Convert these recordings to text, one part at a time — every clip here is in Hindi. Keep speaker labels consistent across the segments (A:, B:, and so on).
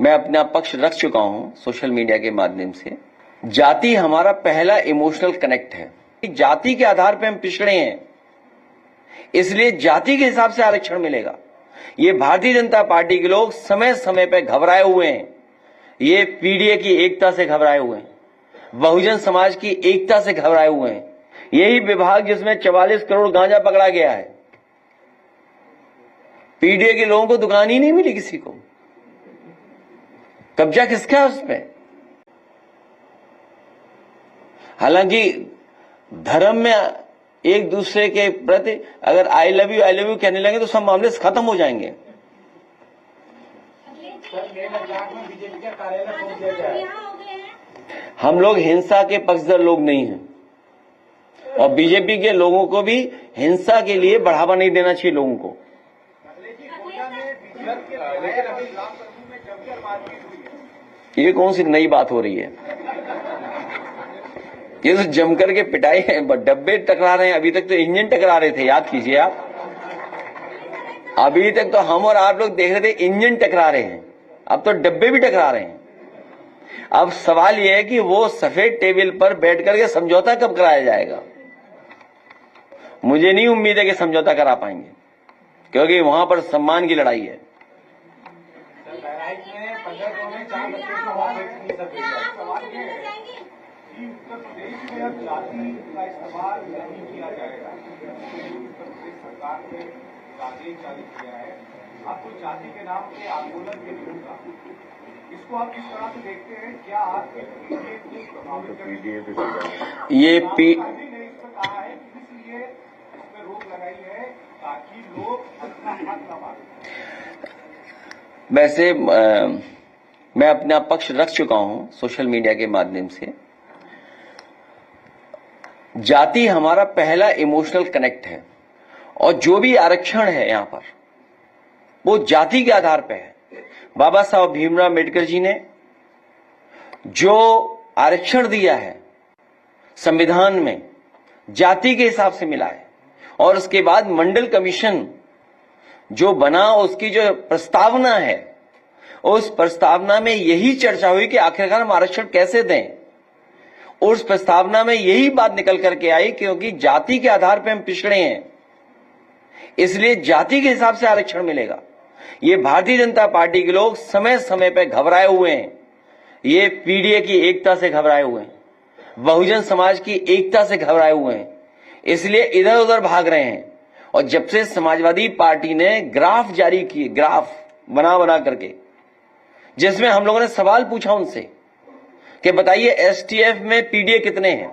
A: मैं अपना पक्ष रख चुका हूं सोशल मीडिया के माध्यम से। जाति हमारा पहला इमोशनल कनेक्ट है। जाति के आधार पर हम पिछड़े हैं, इसलिए जाति के हिसाब से आरक्षण मिलेगा। ये भारतीय जनता पार्टी के लोग समय समय पर घबराए हुए हैं। ये पीडीए की एकता से घबराए हुए हैं, बहुजन समाज की एकता से घबराए हुए हैं। यही विभाग जिसमें 44 करोड़ गांजा पकड़ा गया है, पीडीए के लोगों को दुकान ही नहीं मिली, किसी को। कब्जा किसका है उस पर? हालांकि धर्म में एक दूसरे के प्रति अगर आई लव यू कहने लगे तो सब मामले खत्म हो जाएंगे। हम लोग हिंसा के पक्षधर लोग नहीं हैं, और बीजेपी के लोगों को भी हिंसा के लिए बढ़ावा नहीं देना चाहिए लोगों को। ये कौन सी नई बात हो रही है? ये तो जमकर के पिटाई है, डब्बे टकरा रहे हैं। अभी तक तो इंजन टकरा रहे थे, याद कीजिए आप। अभी तक तो हम और आप लोग देख रहे थे इंजन टकरा रहे हैं, अब तो डब्बे भी टकरा रहे हैं। अब सवाल यह है कि वो सफेद टेबल पर बैठ करके समझौता कब कराया जाएगा। मुझे नहीं उम्मीद है कि समझौता करा पाएंगे, क्योंकि वहां पर सम्मान की लड़ाई है।
B: उत्तर प्रदेश में अब जाति का इस्तेमाल नहीं किया जाएगा। उत्तर प्रदेश सरकार ने आदेश जारी किया है आपको जाति के नाम के आंदोलन के विरुद्ध का। इसको आप किस तरह से देखते हैं? क्या आप
A: ये
B: ने इसमें कहा है कि इसलिए इसमें रोक लगाई है ताकि लोग अपना हक न मांगे?
A: वैसे मैं अपना पक्ष रख चुका हूं सोशल मीडिया के माध्यम से। जाति हमारा पहला इमोशनल कनेक्ट है, और जो भी आरक्षण है यहां पर वो जाति के आधार पर है। बाबा साहब भीमराव अम्बेडकर जी ने जो आरक्षण दिया है संविधान में, जाति के हिसाब से मिला है। और उसके बाद मंडल कमीशन जो बना, उसकी जो प्रस्तावना है, उस प्रस्तावना में यही चर्चा हुई कि आखिरकार हम आरक्षण कैसे दें। उस प्रस्तावना में यही बात निकल करके आई, क्योंकि जाति के आधार पर हम पिछड़े हैं, इसलिए जाति के हिसाब से आरक्षण मिलेगा। ये भारतीय जनता पार्टी के लोग समय समय पर घबराए हुए हैं। ये पीडीए की एकता से घबराए हुए हैं, बहुजन समाज की एकता से घबराए हुए हैं, इसलिए इधर उधर भाग रहे हैं। और जब से समाजवादी पार्टी ने ग्राफ जारी किए, ग्राफ बना करके, जिसमें हम लोगों ने सवाल पूछा उनसे कि बताइए एसटीएफ में पीडीए कितने हैं,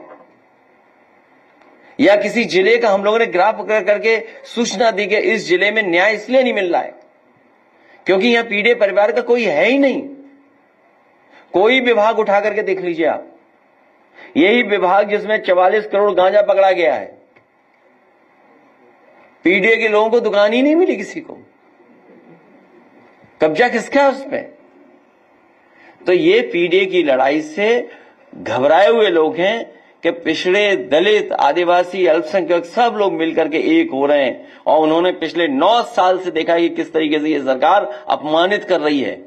A: या किसी जिले का हम लोगों ने ग्राफ करके सूचना दी कि इस जिले में न्याय इसलिए नहीं मिल रहा है क्योंकि यहां पीडीए परिवार का कोई है ही नहीं। कोई विभाग उठा करके देख लीजिए आप, यही विभाग जिसमें 44 करोड़ गांजा पकड़ा गया है, पीडीए के लोगों को दुकान ही नहीं मिली, किसी को। कब्जा किसका है उस पर? तो ये पीडीए की लड़ाई से घबराए हुए लोग हैं कि पिछड़े, दलित, आदिवासी, अल्पसंख्यक सब लोग मिलकर के एक हो रहे हैं। और उन्होंने पिछले 9 साल से देखा कि किस तरीके से ये सरकार अपमानित कर रही है।